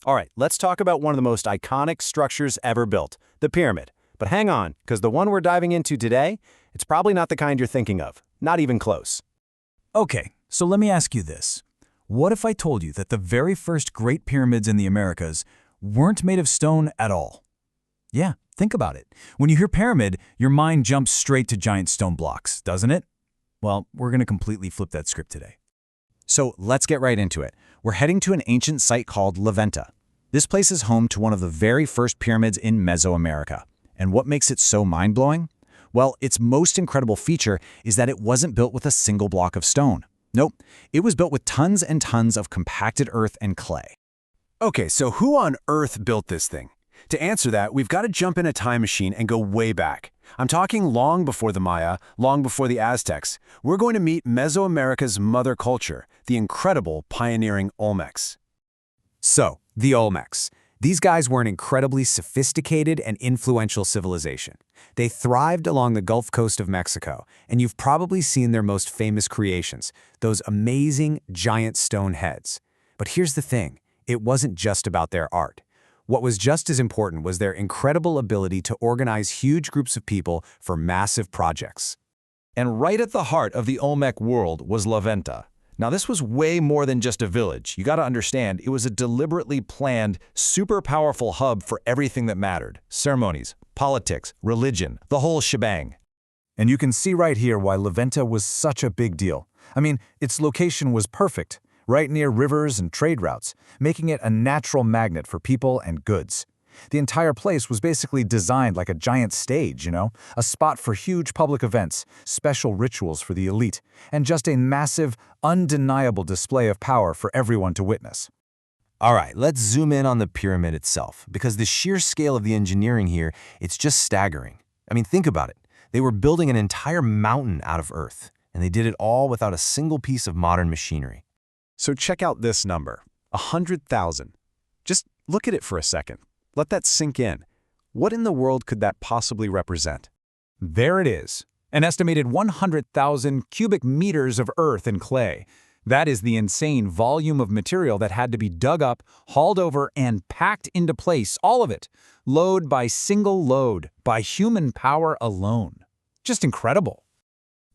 All right, let's talk about one of the most iconic structures ever built, the pyramid. But hang on, because the one we're diving into today, it's probably not the kind you're thinking of. Not even close. Okay, so let me ask you this. What if I told you that the very first Great Pyramids in the Americas weren't made of stone at all? Yeah, think about it. When you hear pyramid, your mind jumps straight to giant stone blocks, doesn't it? Well, we're going to completely flip that script today. So let's get right into it. We're heading to an ancient site called Venta. This place is home to one of the very first pyramids in Mesoamerica. And what makes it so mind-blowing? Well, its most incredible feature is that it wasn't built with a single block of stone. Nope, it was built with tons and tons of compacted earth and clay. Okay, so who on earth built this thing? To answer that, we've got to jump in a time machine and go way back. I'm talking long before the Maya, long before the Aztecs. We're going to meet Mesoamerica's mother culture, the incredible pioneering Olmecs. So, the Olmecs. These guys were an incredibly sophisticated and influential civilization. They thrived along the Gulf Coast of Mexico, and you've probably seen their most famous creations, those amazing giant stone heads. But here's the thing, it wasn't just about their art. What was just as important was their incredible ability to organize huge groups of people for massive projects. And right at the heart of the Olmec world was Venta. Now, this was way more than just a village. You gotta understand, it was a deliberately planned, super powerful hub for everything that mattered. Ceremonies, politics, religion, the whole shebang. And you can see right here why Venta was such a big deal. I mean, its location was perfect, right near rivers and trade routes, making it a natural magnet for people and goods. The entire place was basically designed like a giant stage, a spot for huge public events, special rituals for the elite, and just a massive, undeniable display of power for everyone to witness. All right, let's zoom in on the pyramid itself, because the sheer scale of the engineering here, it's just staggering. I mean, think about it. They were building an entire mountain out of earth, and they did it all without a single piece of modern machinery. So check out this number, 100,000. Just look at it for a second. Let that sink in. What in the world could that possibly represent? There it is, an estimated 100,000 cubic meters of earth and clay. That is the insane volume of material that had to be dug up, hauled over, and packed into place, all of it, load by single load, by human power alone. Just incredible.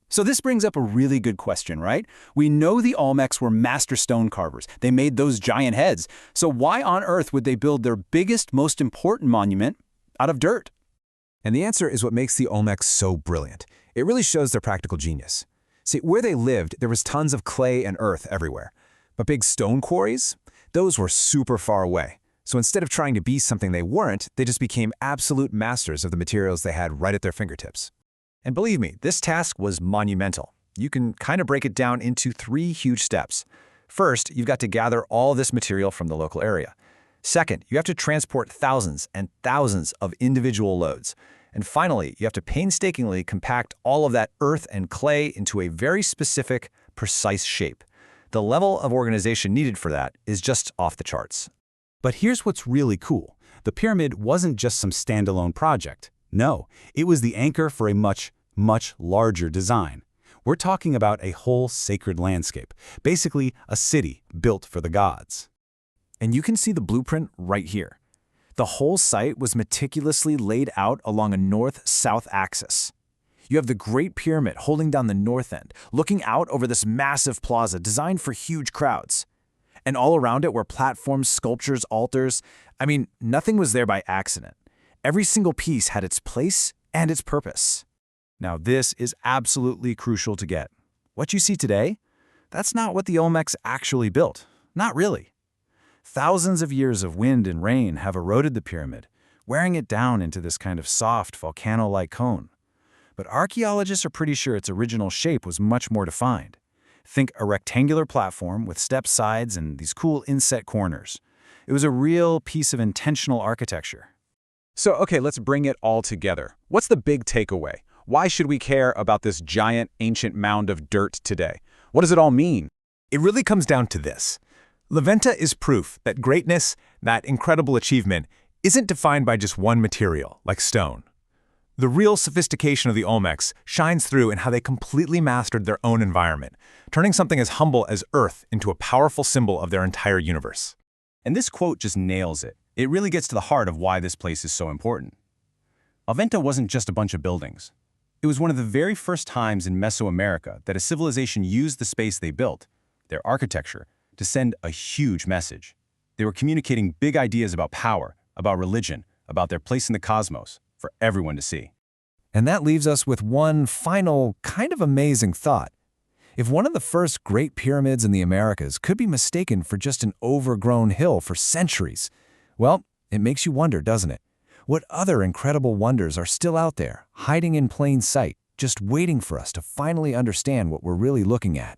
So this brings up a really good question, right? We know the Olmecs were master stone carvers. They made those giant heads. So why on earth would they build their biggest, most important monument out of dirt? And the answer is what makes the Olmecs so brilliant. It really shows their practical genius. See, where they lived, there was tons of clay and earth everywhere. But big stone quarries? Those were super far away. So instead of trying to be something they weren't, they just became absolute masters of the materials they had right at their fingertips. And believe me, this task was monumental. You can kind of break it down into 3 huge steps. First, you've got to gather all this material from the local area. Second, you have to transport thousands and thousands of individual loads. And finally, you have to painstakingly compact all of that earth and clay into a very specific, precise shape. The level of organization needed for that is just off the charts. But here's what's really cool. The pyramid wasn't just some standalone project. No, it was the anchor for a much larger design. We're talking about a whole sacred landscape, basically a city built for the gods. And you can see the blueprint right here. The whole site was meticulously laid out along a north-south axis. You have the Great Pyramid holding down the north end, looking out over this massive plaza designed for huge crowds. And all around it were platforms, sculptures, altars. I mean, nothing was there by accident. Every single piece had its place and its purpose. Now, this is absolutely crucial to get. What you see today, that's not what the Olmecs actually built. Not really. Thousands of years of wind and rain have eroded the pyramid, wearing it down into this kind of soft, volcano-like cone. But archaeologists are pretty sure its original shape was much more defined. Think a rectangular platform with stepped sides and these cool inset corners. It was a real piece of intentional architecture. So, okay, let's bring it all together. What's the big takeaway? Why should we care about this giant, ancient mound of dirt today? What does it all mean? It really comes down to this. Venta is proof that greatness, that incredible achievement, isn't defined by just one material, like stone. The real sophistication of the Olmecs shines through in how they completely mastered their own environment, turning something as humble as earth into a powerful symbol of their entire universe. And this quote just nails it. It really gets to the heart of why this place is so important. Venta wasn't just a bunch of buildings. It was one of the very first times in Mesoamerica that a civilization used the space they built, their architecture, to send a huge message. They were communicating big ideas about power, about religion, about their place in the cosmos, for everyone to see. And that leaves us with one final, kind of amazing thought. If one of the first great pyramids in the Americas could be mistaken for just an overgrown hill for centuries, well, it makes you wonder, doesn't it? What other incredible wonders are still out there, hiding in plain sight, just waiting for us to finally understand what we're really looking at?